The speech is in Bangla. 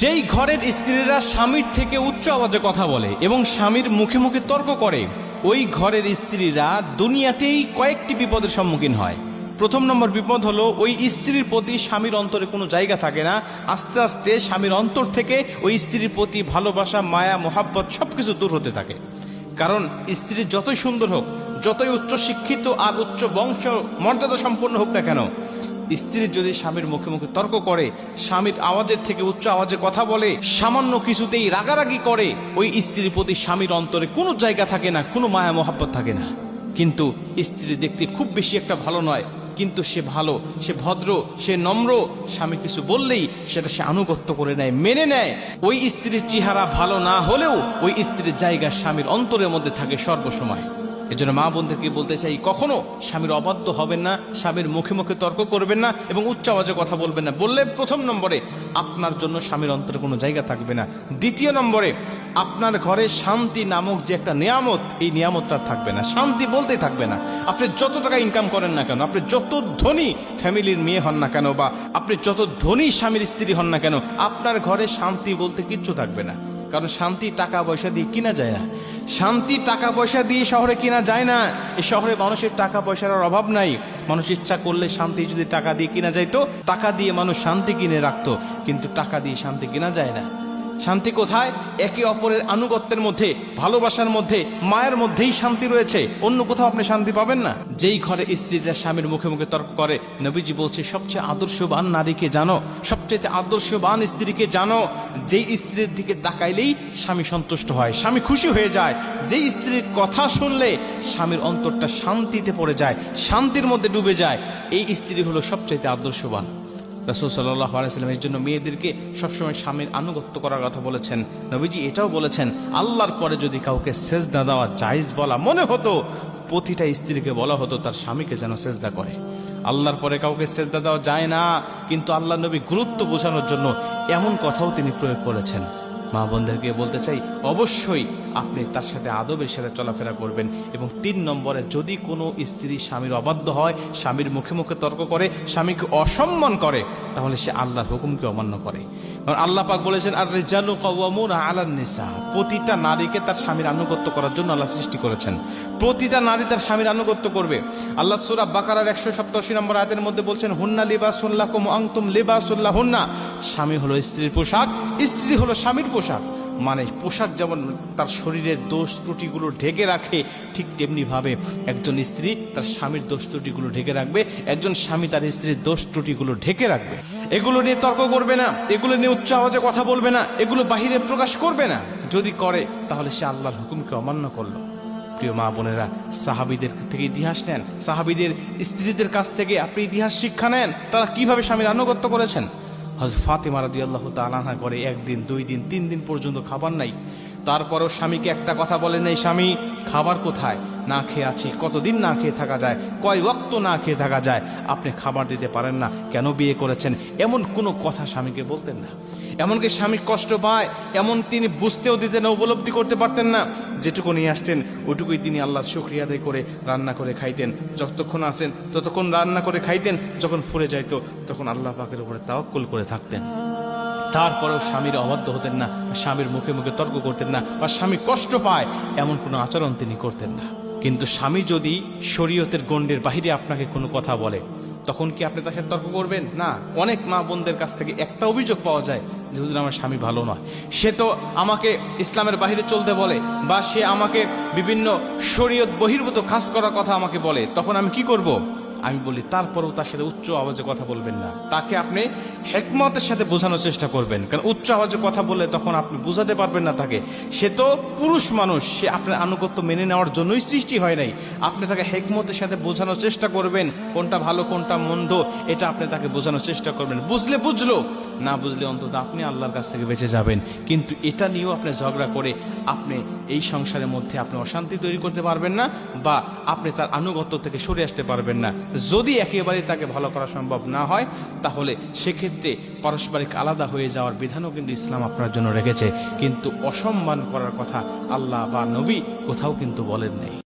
যেই ঘরের স্ত্রীরা স্বামীর থেকে উচ্চ আওয়াজে কথা বলে এবং স্বামীর মুখে মুখে তর্ক করে, ওই ঘরের স্ত্রীরা দুনিয়াতেই কয়েকটি বিপদের সম্মুখীন হয়। প্রথম নম্বর বিপদ হলো, ওই স্ত্রীর প্রতি স্বামীর অন্তরে কোনো জায়গা থাকে না। আস্তে আস্তে স্বামীর অন্তর থেকে ওই স্ত্রীর প্রতি ভালোবাসা, মায়া, মোহাব্বত সবকিছু দূর হতে থাকে। কারণ স্ত্রী যতই সুন্দর হোক, যতই উচ্চ শিক্ষিত আর উচ্চ বংশ মর্যাদা সম্পন্ন হোক না কেন, স্ত্রী যদি স্বামীর মুখে মুখে তর্ক করে, স্বামীর আওয়াজের থেকে উচ্চ আওয়াজে কথা বলে, সামান্য কিছুতেই রাগারাগি করে, ওই স্ত্রীর প্রতি স্বামীর অন্তরে কোনো জায়গা থাকে না, কোনো মায়া মোহাব্বত থাকে না। কিন্তু স্ত্রী দেখতে খুব বেশি একটা ভালো নয়, কিন্তু সে ভালো, সে ভদ্র, সে নম্র। স্বামী কিছু বললেই সেটা সে আনুগত্য করে নেয়, মেনে নেয়। ওই স্ত্রীর চেহারা ভালো না হলেও ওই স্ত্রীর জায়গা স্বামীর অন্তরের মধ্যে থাকে সর্বসময়। এজন্য মা বোনদেরকে বলতে চাই, কখনো স্বামীর অবাধ্য হবেন না, স্বামীর মুখে মুখে তর্ক করবেন না এবং উচ্চ আওয়াজে কথা বলবেন না। বললে প্রথম নম্বরে আপনার জন্য স্বামীর অন্তরে কোনো জায়গা থাকবে না। দ্বিতীয় নম্বরে আপনার ঘরে শান্তি নামক যে একটা নিয়ামত, এই নিয়ামতটা থাকবে না, শান্তি বলতেই থাকবে না। আপনি যত টাকা ইনকাম করেন না কেন, আপনি যত ধনী ফ্যামিলির মেয়ে হন না কেন, বা আপনি যত ধনী স্বামীর স্ত্রী হন না কেন, আপনার ঘরে শান্তি বলতে কিচ্ছু থাকবে না। কারণ শান্তি টাকা পয়সা দিয়ে কিনা যায় না। শান্তি টাকা পয়সা দিয়ে শহরে কিনা যায় না। এই শহরে মানুষের টাকা পয়সার অভাব নাই। মানুষ ইচ্ছা করলে শান্তি যদি টাকা দিয়ে কিনা যাইতো, টাকা দিয়ে মানুষ শান্তি কিনে রাখতো, কিন্তু টাকা দিয়ে শান্তি কিনা যায় না। শান্তি কোথায়? একে অপরের আনুগত্যের মধ্যে, ভালোবাসার মধ্যে, মায়ের মধ্যেই শান্তি রয়েছে। অন্য কোথাও আপনি শান্তি পাবেন না। যেই ঘরে স্ত্রীরা স্বামীর মুখে মুখে তর্ক করে, নবীজি বলছে সবচেয়ে আদর্শবান নারীকে জানো, সবচেয়ে আদর্শবান স্ত্রীকে জানো, যেই স্ত্রীর দিকে তাকাইলেই স্বামী সন্তুষ্ট হয়, স্বামী খুশি হয়ে যায়। যেই স্ত্রীর কথা শুনলে স্বামীর অন্তরটা শান্তিতে পড়ে যায়, শান্তির মধ্যে ডুবে যায়, এই স্ত্রী হলো সবচেয়ে আদর্শবান। রাসূল সাল্লাল্লাহু আলাইহি ওয়াসাল্লাম এর জন্য মেয়েদেরকে সবসময় স্বামীর আনুগত্য করার কথা বলেছেন। নবীজি এটাও বলেছেন, আল্লাহর পরে যদি কাউকে সেজদা দেওয়া জায়েজ বলা মনে হতো, প্রতিটা স্ত্রীকে বলা হতো তার স্বামীকে যেন সেজদা করে। আল্লাহর পরে কাউকে সেজদা দেওয়া যায় না, কিন্তু আল্লাহ নবী গুরুত্ব বোঝানোর জন্য এমন কথাও তিনি প্রয়োগ করেছেন। মা বোনদেরকে বলতে চাই, অবশ্যই আপনি তার সাথে আদবের সাথে চলাফেরা করবেন। এবং 3 নম্বরে, যদি কোনো স্ত্রী স্বামীর অবাধ্য হয়, স্বামীর মুখে মুখে তর্ক করে, স্বামীকে অসম্মান করে, তাহলে সে আল্লাহর হুকুমকে অমান্য করে। কারণ আল্লাহ পাক বলেছেন, আর রিজালু কাওয়ামুনা আলান নিসা। প্রতিটা নারীকে তার স্বামীর আনুগত্য করার জন্য আল্লাহ সৃষ্টি করেছেন। প্রতিটা নারী তার স্বামীর আনুগত্য করবে। আল্লাহ সূরা বাকারার 187 নম্বর আয়াতের মধ্যে বলছেন, হুন্না লিবাসুন লাকুম ওয়া আনতুম লিবাসুল লাহুন্না। স্বামী হলো স্ত্রীর পোশাক, স্ত্রী হলো স্বামীর পোশাক। মানে পোশাক যেমন তার শরীরের দোষ ত্রুটিগুলো ঢেকে রাখে, ঠিক তেমনি ভাবে একজন স্ত্রী তার স্বামীর দোষ ত্রুটিগুলো ঢেকে রাখবে, একজন স্বামী তার স্ত্রীর দোষ ত্রুটিগুলো ঢেকে রাখবে। এগুলো নিয়ে তর্ক করবে না, এগুলো নিয়ে উচ্চ আওয়াজে কথা বলবে না, এগুলো বাহিরে প্রকাশ করবে না। যদি করে তাহলে সে আল্লাহর হুকুমকে অমান্য করলো। প্রিয় মা বোনেরা, সাহাবীদের থেকে ইতিহাস নেন, সাহাবীদের স্ত্রীদের কাছ থেকে আপনি ইতিহাস শিক্ষা নেন, তারা কিভাবে স্বামীর আনুগত্য করেছেন। হযরত ফাতিমা রাদিয়াল্লাহু তাআলা আনহা করে 1 দিন 2 দিন 3 দিন পর্যন্ত খাবার নাই, তারপরেও স্বামীকে একটা কথা বলেন নাই, স্বামী খাবার কোথায়? না খেয়ে আছি। কতদিন না খেয়ে থাকা যায়? কয় ওয়াক্ত না খেয়ে থাকা যায়? আপনি খাবার দিতে পারেন না, কেন বিয়ে করেছেন? এমন কোনো কথা স্বামীকে বলতেন না। এমনকি স্বামী কষ্ট পায় এমন তিনি বুঝতেও দিতেন না, উপলব্ধি করতে পারতেন না। যেটুকু নিয়ে আসতেন ওইটুকুই তিনি আল্লাহর শুকরিয়া আদায় করে রান্না করে খাইতেন। যতক্ষণ আসেন ততক্ষণ রান্না করে খাইতেন, যখন ফুরে যাইত তখন আল্লাহ পাকের উপরে তাওয়াক্কুল করে থাকতেন। তারপরেও স্বামীর অবাধ্য হতেন না, স্বামীর মুখে মুখে তর্ক করতেন না, বা স্বামী কষ্ট পায় এমন কোনো আচরণ তিনি করতেন না। কিন্তু স্বামী যদি শরীয়তের গণ্ডের বাহিরে আপনাকে কোনো কথা বলে, তখন কি আপনি তার সাথে তর্ক করবেন? না। অনেক মা বোনদের কাছ থেকে একটা অভিযোগ পাওয়া যায় যে হুজুর আমার স্বামী ভালো নয়, সে তো আমাকে ইসলামের বাহিরে চলতে বলে, বা সে আমাকে বিভিন্ন শরীয়ত বহির্ভূত কাজ করার কথা আমাকে বলে, তখন আমি কি করব? আমি বলি তারপরেও তার সাথে উচ্চ আওয়াজে কথা বলবেন না, তাকে আপনি হিকমতের সাথে বোঝানোর চেষ্টা করবেন। কারণ উচ্চ আওয়াজে কথা বললে তখন আপনি বোঝাতে পারবেন না তাকে। সে তো পুরুষ মানুষ, সে আপনার আনুগত্য মেনে নেওয়ার জন্যই সৃষ্টি হয় নাই। আপনি তাকে হিকমতের সাথে বোঝানোর চেষ্টা করবেন, কোনটা ভালো কোনটা মন্দ এটা আপনি তাকে বোঝানোর চেষ্টা করবেন। বুঝলে বুঝলো, না বুঝলে অন্তত আপনি আল্লাহর কাছ থেকে বেঁচে যাবেন। কিন্তু এটা নিয়েও আপনি ঝগড়া করে আপনি এই সংসারের মধ্যে আপনি অশান্তি তৈরি করতে পারবেন না, বা আপনি তার আনুগত্য থেকে সরে আসতে পারবেন না। যদি একেবারে তাকে ভালো করা সম্ভব না হয়, তাহলে সেক্ষেত্রে পারস্পরিক আলাদা হয়ে যাওয়ার বিধানও কিন্তু ইসলাম আপনার জন্য রেখেছে। কিন্তু অসম্মান করার কথা আল্লাহ বা নবী কোথাও কিন্তু বলেন নাই।